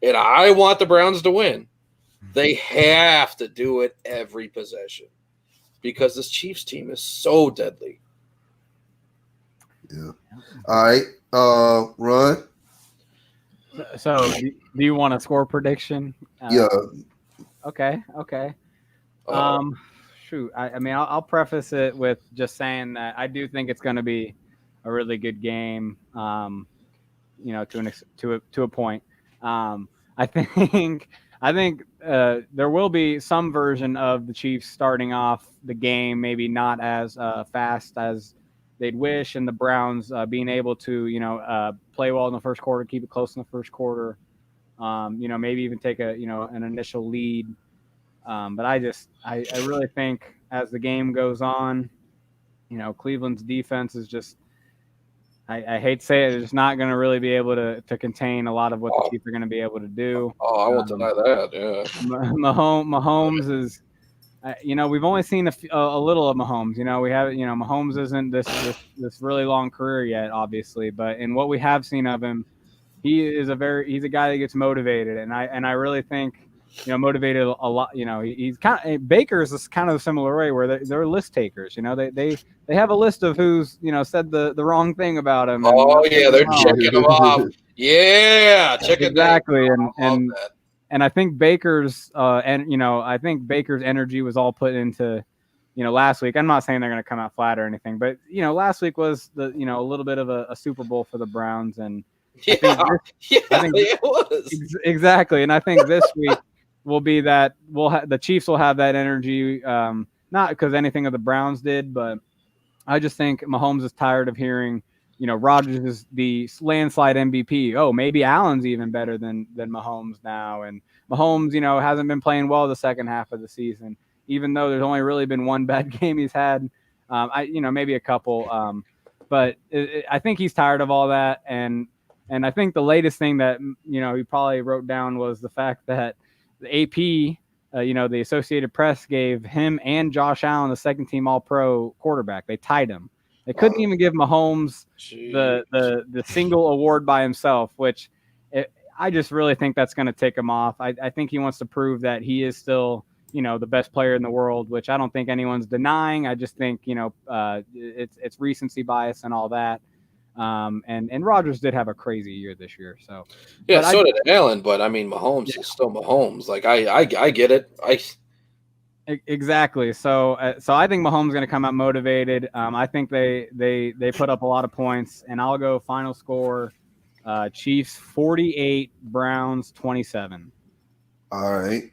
and I want the Browns to win, they have to do it every possession. Because this Chiefs team is so deadly. Yeah. All right. Ron. So, do you want a score prediction? Yeah. Okay. Shoot. I mean, I'll preface it with just saying that I do think it's going to be a really good game. To a point. I think there will be some version of the Chiefs starting off the game, maybe not as fast as they'd wish, and the Browns being able to, play well in the first quarter, keep it close in the first quarter, maybe even take an initial lead. But I really think as the game goes on, Cleveland's defense is just, I hate to say it, it's not going to really be able to contain a lot of what the Chiefs are going to be able to do. I won't deny that. Yeah, Mahomes is, we've only seen a little of Mahomes. We have, Mahomes isn't this really long career yet, obviously, but in what we have seen of him, he's a guy that gets motivated, and I really think. Motivated a lot. He's kind of Baker's is kind of a similar way where they're list takers. They have a list of who's said the wrong thing about him. They're checking him off. Yeah, exactly. And I think Baker's I think Baker's energy was all put into last week. I'm not saying they're going to come out flat or anything, but last week was a little bit of a Super Bowl for the Browns, and I think it was exactly. And I think this week. Will be that the Chiefs will have that energy, not because anything of the Browns did, but I just think Mahomes is tired of hearing, Rodgers is the landslide MVP. Oh, maybe Allen's even better than Mahomes now, and Mahomes, hasn't been playing well the second half of the season, even though there's only really been one bad game he's had. Maybe a couple, but I think he's tired of all that, and I think the latest thing that he probably wrote down was the fact that. The AP, the Associated Press gave him and Josh Allen the second team All-Pro quarterback. They tied him. They couldn't even give Mahomes the single award by himself, which I just really think that's going to tick him off. I think he wants to prove that he is still, the best player in the world, which I don't think anyone's denying. I just think, it's recency bias and all that. And Rodgers did have a crazy year this year. So yeah, so did Allen. But I mean, Mahomes is still Mahomes. Like I get it. Exactly. So I think Mahomes is going to come out motivated. I think they put up a lot of points, and I'll go final score: Chiefs 48, Browns 27. All right.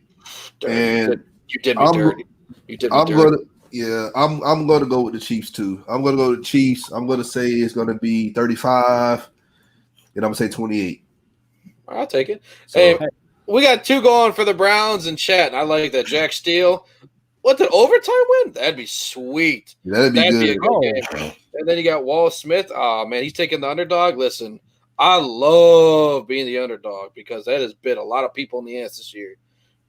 And you did me dirty. You did me dirty. I'm going to go with the Chiefs too. I'm going to go with the Chiefs. I'm going to say it's going to be 35, and I'm going to say 28. I'll take it. So, hey, we got two going for the Browns in chat, and I like that. Jack Steele. What, the overtime win? That'd be sweet. That'd be a good game. And then you got Wall Smith. Oh, man, he's taking the underdog. Listen, I love being the underdog because that has bit a lot of people in the ass this year.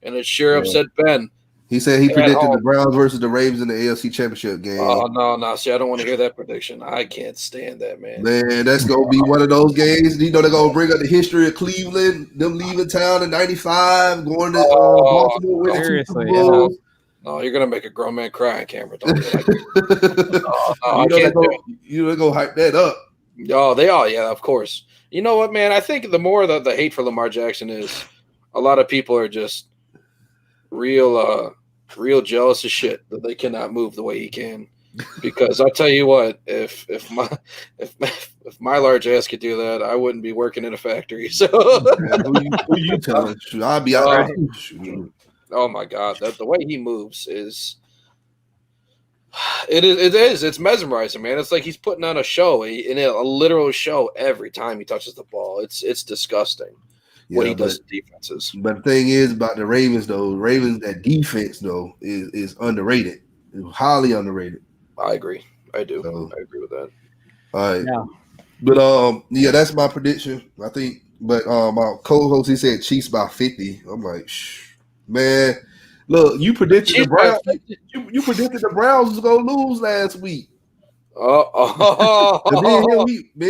and it sure upset Ben. He said he predicted home. the Browns versus the Ravens in the AFC Championship game. Oh, no. See, I don't want to hear that prediction. I can't stand that, man. Man, that's going to be one of those games. You know, they're going to bring up the history of Cleveland, them leaving town in 95, going to Baltimore, winning 2 Super Bowls. No, you're going to make a grown man cry on camera. Don't do it. You know, they're going to hype that up. Oh, they are. Yeah, of course. You know what, man? I think the more the hate for Lamar Jackson is, a lot of people are just real jealous of shit that they cannot move the way he can. Because I'll tell you what, if my large ass could do that, I wouldn't be working in a factory. So who you telling? I'll be out there. Oh my God, the way he moves is it's mesmerizing, man. It's like he's putting on a show, a literal show every time he touches the ball. It's disgusting what he does to defenses. But the thing is about the Ravens, though, that defense though is underrated. It's highly underrated. I agree. I do. So, I agree with that. All right. Yeah. But that's my prediction. I think. But my co-host, he said Chiefs by 50. I'm like, man, look, you predicted the Browns. You predicted the Browns was gonna lose last week. Me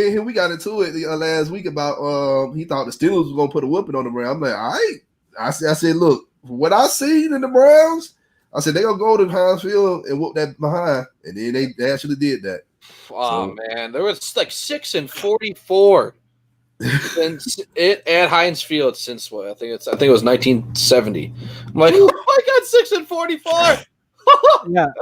and him, we got into it last week about he thought the Steelers was gonna put a whooping on the Browns. I'm like, all right. I said, look, what I seen in the Browns, I said, they're going to go to Heinz Field and whoop that behind. And then they actually did that. Oh, man. There was like 6-44 at Heinz Field since what? I think it was 1970. I'm like, oh, my God, 6-44.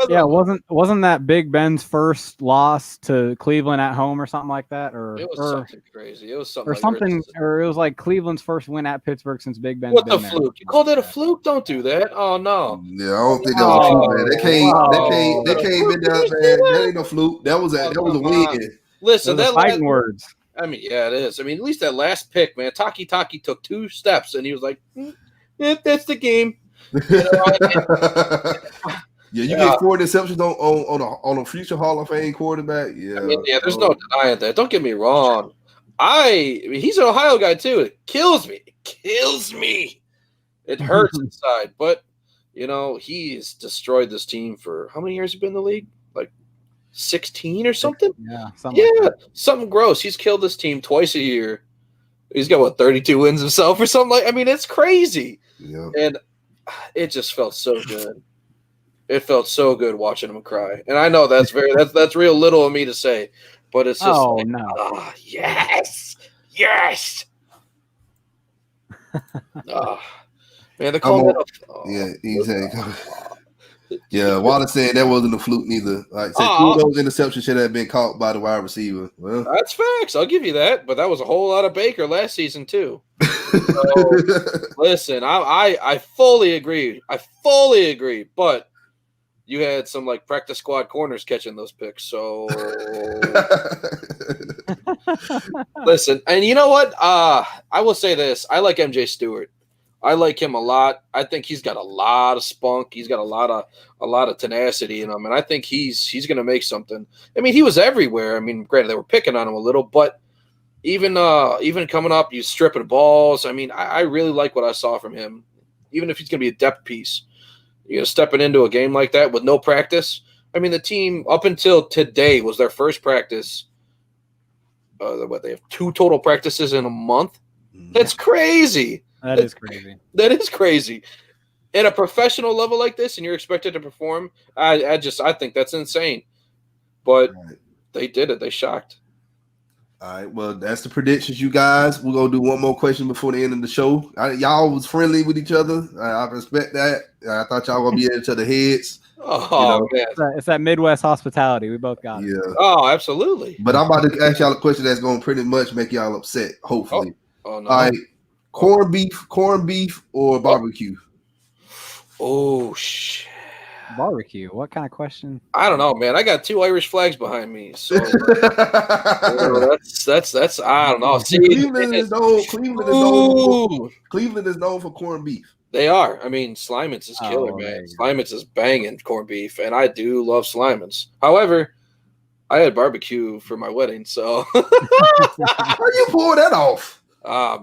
yeah. Wasn't that Big Ben's first loss to Cleveland at home or something like that? Or it was something crazy. It was something or something, or it was like Cleveland's first win at Pittsburgh since Big Ben. What the fluke? You call that a fluke? Don't do that. Oh no. Yeah, I don't think that was a fluke, man. They came in there, man. That ain't no fluke. That was a win. Listen, that fighting words. I mean, yeah, it is. I mean, at least that last pick, man. Taki took 2 steps, and he was like, "That's the game." Yeah, you get 4 interceptions on a future Hall of Fame quarterback. Yeah, I mean, there's no denying that. Don't get me wrong. I mean, he's an Ohio guy too. It kills me. It hurts inside. But he's destroyed this team for how many years has he been in the league? Like 16 or something. Yeah, something gross. He's killed this team twice a year. He's got 32 wins himself or something like. I mean, it's crazy. Yeah, and it just felt so good. It felt so good watching him cry, and I know that's real little of me to say, but it's just yes. Man, the call. Yeah, Wallace said that wasn't a fluke neither. Like, said 2 of those interceptions should have been caught by the wide receiver. Well, that's facts. I'll give you that, but that was a whole lot of Baker last season too. So, listen, I fully agree. But you had some like practice squad corners catching those picks. So listen, and you know what? I will say this. I like MJ Stewart. I like him a lot. I think he's got a lot of spunk. He's got a lot of tenacity in him, and I think he's going to make something. I mean, he was everywhere. I mean, granted they were picking on him a little, but even coming up, you stripping balls. I mean, I really like what I saw from him. Even if he's going to be a depth piece, stepping into a game like that with no practice. I mean, the team up until today was their first practice. They have 2 total practices in a month. That's crazy. That is crazy. That is crazy. At a professional level like this, and you're expected to perform, I think that's insane. But they did it. They shocked. All right. Well, that's the predictions, you guys. We're gonna do one more question before the end of the show. Y'all was friendly with each other. I respect that. I thought y'all were gonna be at each other's heads. Oh, man. It's that Midwest hospitality. We both got it. Yeah. Oh, absolutely. But I'm about to ask y'all a question that's gonna pretty much make y'all upset. Hopefully. Oh no. All right. Corned beef, or barbecue? Oh shit. Barbecue. What kind of question? I don't know, man. I got 2 Irish flags behind me, so that's I don't know. See, Cleveland is known for corned beef. They are. I mean, Slimans is killer, man. Slimans is banging corned beef, and I do love Slimans. However, I had barbecue for my wedding, so how you pull that off?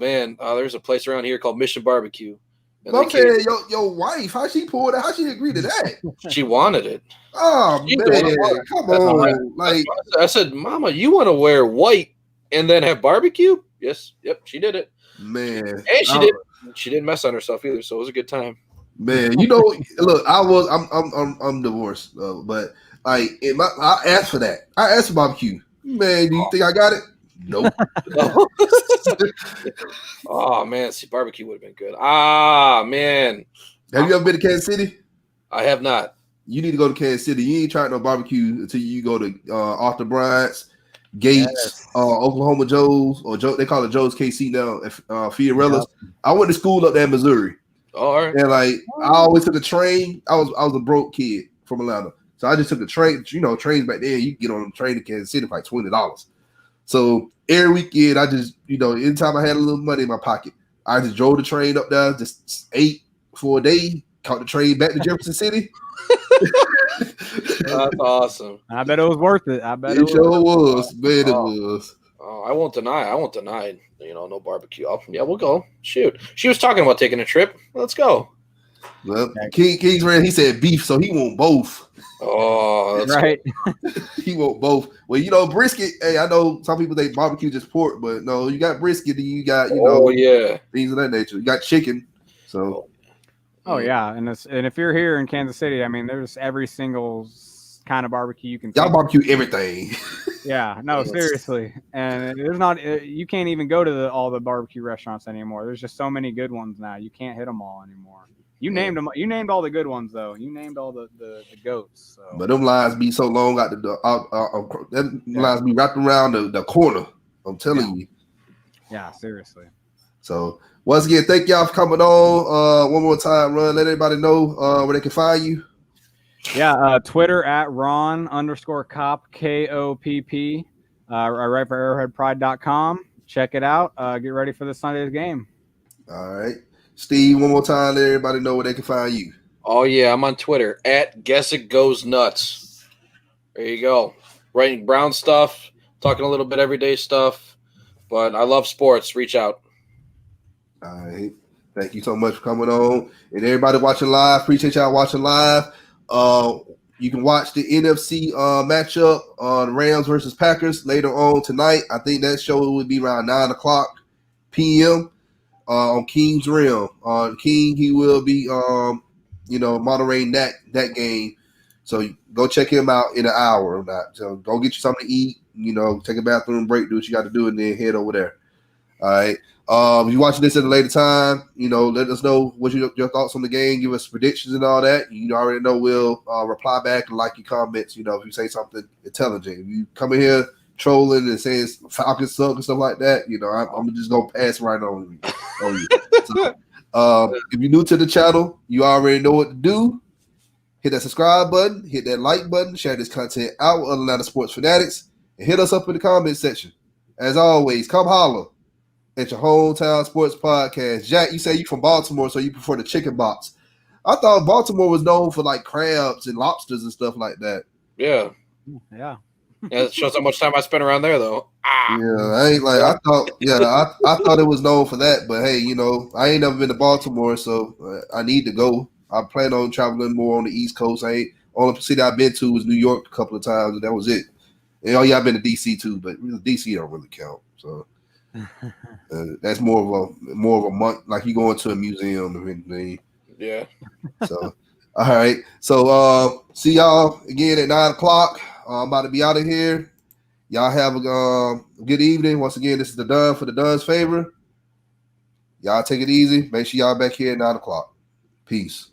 Man, there's a place around here called Mission Barbecue, And I'm saying your wife, how she pulled it? How she agree to that? she wanted it. Oh She man, come on! Like I said, Mama, you want to wear white and then have barbecue? Yes, yep, she did it. man, And she didn't mess on herself either, so it was a good time. Man, look, I'm divorced, but like, I asked for that. I asked for barbecue. Man, do you think I got it? Nope. Oh man, see, barbecue would have been good. Ah man, have you ever been to Kansas City? I have not. You need to go to Kansas City. You ain't trying no barbecue until you go to Arthur Bryant's, Gates, Oklahoma Joe's, or Joe. They call it Joe's KC now. Fiorella's. Yep. I went to school up there in Missouri. Oh, all right. And like I always took a train. I was a broke kid from Atlanta, so I just took a train. Trains back then, you can get on a train to Kansas City for like $20. So every weekend, I just anytime I had a little money in my pocket, I just drove the train up there, just ate for a day, caught the train back to Jefferson City. That's awesome. I bet it was worth it. I bet it sure was. Man, it was. Oh, I won't deny. No barbecue. We'll go. Shoot. She was talking about taking a trip. Let's go. Well, King's ran. He said beef, so he want both. Oh, that's right. He want both. Well, brisket. Hey, I know some people think barbecue just pork, but no, you got brisket and you got things of that nature. You got chicken. So. Oh yeah, and if you're here in Kansas City, I mean, there's every single kind of barbecue you can. Y'all barbecue everything. Yeah, no, seriously, and there's not. You can't even go to all the barbecue restaurants anymore. There's just so many good ones now. You can't hit them all anymore. You named them. You named all the good ones though. You named all the goats. So. But them lines be so long out lines be wrapped around the corner. I'm telling you. Yeah, seriously. So once again, thank y'all for coming on. One more time, Ron. Let everybody know where they can find you. Yeah, Twitter at Ron_Kopp, KOPP. I write for ArrowheadPride.com. Check it out. Get ready for this Sunday's game. All right. Steve, one more time, let everybody know where they can find you. Oh, yeah, I'm on Twitter at Gessic Goes Nuts. There you go. Writing Brown stuff, talking a little bit everyday stuff, but I love sports. Reach out. All right. Thank you so much for coming on. And everybody watching live, appreciate y'all watching live. You can watch the NFC matchup on Rams versus Packers later on tonight. I think that show will be around 9:00 p.m. On King's Realm. On King, he will be moderating that game. So go check him out in an hour or not. So go get you something to eat. Take a bathroom break, do what you got to do, and then head over there. All right. If you're watching this at a later time, let us know what your thoughts on the game. Give us predictions and all that. You already know we'll reply back and like your comments. If you say something intelligent. If you come in here trolling and saying Falcons suck and stuff like that, I'm just gonna pass right on you. So, if you're new to the channel, you already know what to do. Hit that subscribe button, hit that like button, share this content out with other Atlanta sports fanatics, and hit us up in the comment section. As always, come holler at your hometown sports podcast. Jack, you say you from Baltimore, so you prefer the chicken box. I thought Baltimore was known for like crabs and lobsters and stuff like that. Yeah. Yeah. Yeah, it shows how much time I spent around there, though. Yeah, I thought it was known for that, but hey, I ain't never been to Baltimore, so I need to go. I plan on traveling more on the East Coast. Only city I've been to was New York a couple of times, and that was it. And I've been to DC too, but DC don't really count. So that's more of a month, like you going to a museum or anything. Yeah. So all right. So see y'all again at 9:00. I'm about to be out of here. Y'all have a good evening. Once again, this is the Dunn for the Dunn's favor. Y'all take it easy. Make sure y'all back here at 9:00. Peace.